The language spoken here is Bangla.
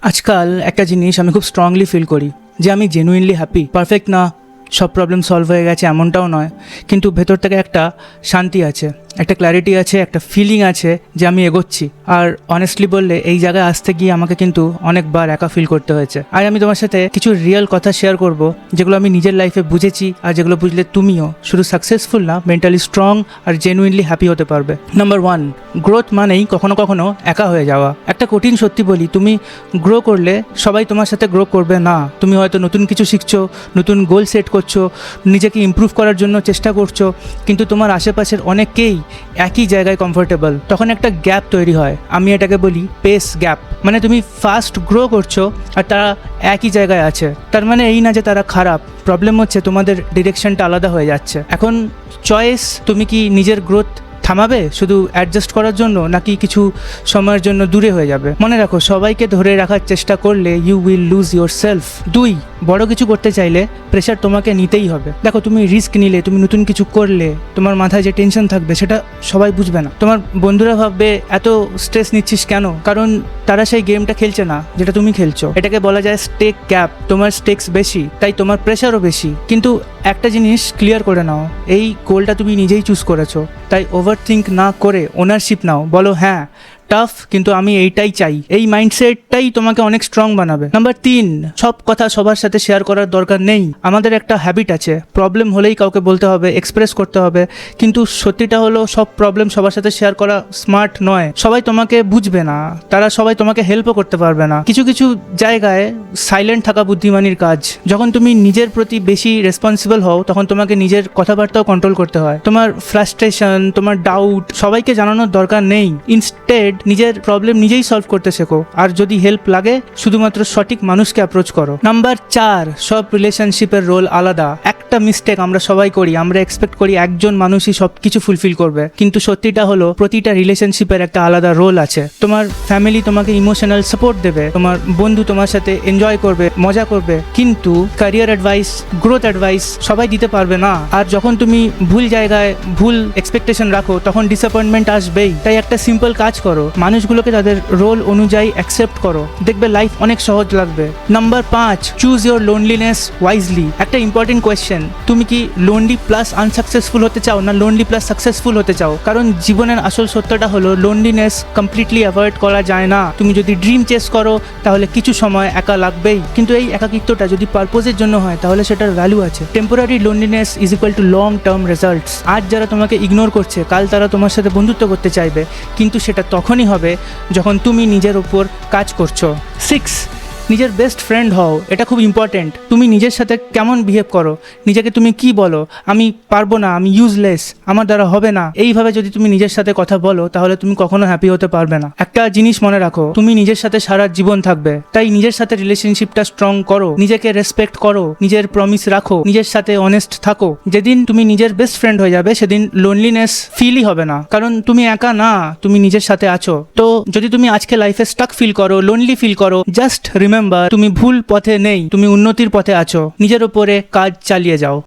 আজকাল একটা জিনিস আমি খুব স্ট্রংলি ফিল করি যে আমি জেনুইনলি হ্যাপি। পারফেক্ট না, সব প্রবলেম সলভ হয়ে গেছে এমনটাও নয়, কিন্তু ভেতর থেকে একটা শান্তি আছে, একটা ক্ল্যারিটি আছে, একটা ফিলিং আছে যে আমি এগোচ্ছি। আর অনেস্টলি বললে এই জায়গায় আসতে গিয়ে আমাকে কিন্তু অনেকবার একা ফিল করতে হয়েছে। আর আমি তোমার সাথে কিছু রিয়েল কথা শেয়ার করব যেগুলো আমি নিজের লাইফে বুঝেছি, আর যেগুলো বুঝলে তুমিও শুধু সাকসেসফুল না, মেন্টালি স্ট্রং আর জেনুইনলি হ্যাপি হতে পারবে। নাম্বার 1, গ্রোথ মানেই কখনো কখনো একা হয়ে যাওয়া। একটা কঠিন সত্যি বলি, তুমি গ্রো করলে সবাই তোমার সাথে গ্রো করবে না। তুমি হয়তো নতুন কিছু শিখছো, নতুন গোল সেট করছো, নিজেকে ইমপ্রুভ করার জন্য চেষ্টা করছো, কিন্তু তোমার আশেপাশের অনেকেই একই জায়গায় কমফোর্টেবল। তখন একটা গ্যাপ তৈরি হয়, আমি এটাকে বলি পেস গ্যাপ। মানে তুমি ফাস্ট গ্রো করছো আর তারা একই জায়গায় আছে। তার মানে এই না যে তারা খারাপ, প্রবলেম হচ্ছে তোমাদের ডিরেকশনটা আলাদা হয়ে যাচ্ছে। এখন চয়েস, তুমি কি নিজের গ্রোথ থামাবে শুধু অ্যাডজাস্ট করার জন্য, নাকি কিছু সময়ের জন্য দূরে হয়ে যাবে? মনে রাখো, সবাইকে ধরে রাখার চেষ্টা করলে you will lose yourself. 2, বড় কিছু করতে চাইলে প্রেশার তোমাকে নিতেই হবে। দেখো, তুমি রিস্ক নিলে, তুমি নতুন কিছু করলে তোমার মাথায় যে টেনশন থাকবে সেটা সবাই বুঝবে না। তোমার বন্ধুরা ভাববে এত স্ট্রেস নিচ্ছিস কেন, কারণ তারা সেই গেমটা খেলছে না যেটা তুমি খেলছো। এটাকে বলা যায় স্টেক গ্যাপ। তোমার স্টেকস বেশি, তাই তোমার প্রেশারও বেশি। কিন্তু একটা জিনিস ক্লিয়ার করে নাও, এই গোলটা তুমি নিজেই চুজ করেছো, তাই ওভার থিঙ্ক না করে ওনারশিপ নাও। বলো, হ্যাঁ টাফ, কিন্তু আমি এইটাই চাই। এই মাইন্ডসেটটাই তোমাকে অনেক স্ট্রং বানাবে। নাম্বার 3, সব কথা সবার সাথে শেয়ার করার দরকার নেই। আমাদের একটা হ্যাবিট আছে, প্রবলেম হলেই কাউকে বলতে হবে, এক্সপ্রেস করতে হবে। কিন্তু সত্যিটা হলো, সব প্রবলেম সবার সাথে শেয়ার করা স্মার্ট নয়। সবাই তোমাকে বুঝবে না, তারা সবাই তোমাকে হেল্পও করতে পারবে না। কিছু কিছু জায়গায় সাইলেন্ট থাকা বুদ্ধিমানের কাজ। যখন তুমি নিজের প্রতি বেশি রেসপন্সিবল হও, তখন তোমাকে নিজের কথাবার্তাও কন্ট্রোল করতে হয়। তোমার ফ্রাস্ট্রেশন, তোমার ডাউট সবাইকে জানানোর দরকার নেই। ইনস্টেড নিজের প্রবলেম নিজেই সলভ করতে শেখো, আর যদি হেল্প লাগে শুধুমাত্র সঠিক মানুষকে অ্যাপ্রোচ করো। নাম্বার 4, সব রিলেশনশিপের রোল আলাদা। একটা মিস্টেক আমরা সবাই করি, আমরা এক্সপেক্ট করি একজন মানুষই সব কিছু ফুলফিল করবে, কিন্তু সত্যিটা হলো প্রতিটা রিলেশনশিপের একটা আলাদা রোল আছে। তোমার ফ্যামিলি তোমাকে ইমোশনাল সাপোর্ট দেবে, তোমার বন্ধু তোমার সাথে এনজয় করবে, মজা করবে, কিন্তু ক্যারিয়ার অ্যাডভাইস, গ্রোথ অ্যাডভাইস সবাই দিতে পারবে না। আর যখন তুমি ভুল জায়গায় ভুল এক্সপেকটেশন রাখো, তখন ডিসঅ্যাপয়েন্টমেন্ট আসবেই। তাই একটা সিম্পল কাজ করো, মানুষগুলোকে তাদের রোল অনুযায়ী অ্যাকসেপ্ট করো, দেখবে লাইফ অনেক সহজ লাগবে। Number 5, choose your loneliness wisely. একটা ইম্পর্টেন্ট কোয়েশ্চেন, তুমি কি লোনলি প্লাস আনসাকসেসফুল হতে চাও, না লোনলি প্লাস সাকসেসফুল হতে চাও? কারণ জীবনের আসল সত্যটা হলো, লোনলিনেস কমপ্লিটলি অ্যাভয়েড করা যায় না। তুমি যদি ড্রিম চেস করো, তাহলে কিছু সময় একা লাগবেই, কিন্তু এই একাকিত্বটা যদি পারপোজের জন্য হয়, তাহলে সেটার ভ্যালু আছে। Temporary loneliness is equal to long term results. আজ যারা তোমাকে ইগনোর করছে, কাল তারা তোমার সাথে বন্ধুত্ব করতে চাইবে, কিন্তু সেটা তখনই হবে যখন তুমি নিজের উপর কাজ করছো। 6, নিজের বেস্ট ফ্রেন্ড হও। এটা খুব ইম্পর্টেন্ট। তুমি নিজের সাথে কেমন বিহেভ করো, নিজেকে তুমি কি বলো, আমি পারবো না, আমি ইউজলেস, আমার দ্বারা হবে না, এইভাবে যদি তুমি নিজের সাথে কথা বলো, তাহলে তুমি কখনো হ্যাপি হতে পারবে না। একটা জিনিস মনে রাখো, তুমি নিজের সাথে সারা জীবন থাকবে, তাই নিজের সাথে রিলেশনশিপটা স্ট্রং করো, নিজেকে রেসপেক্ট করো, নিজের প্রমিস রাখো, নিজের সাথে অনেস্ট থাকো। যেদিন তুমি নিজের বেস্ট ফ্রেন্ড হয়ে যাবে, সেদিন লোনলিনেস ফিলই হবে না, কারণ তুমি একা না, তুমি নিজের সাথে আছো। তো যদি তুমি আজকে লাইফে স্টাক ফিল করো, লোনলি ফিল করো, জাস্ট রিমেম্বার, তুমি ভুল পথে নেই, তুমি উন্নতির পথে আছো। নিজের উপরে কাজ চালিয়ে যাও।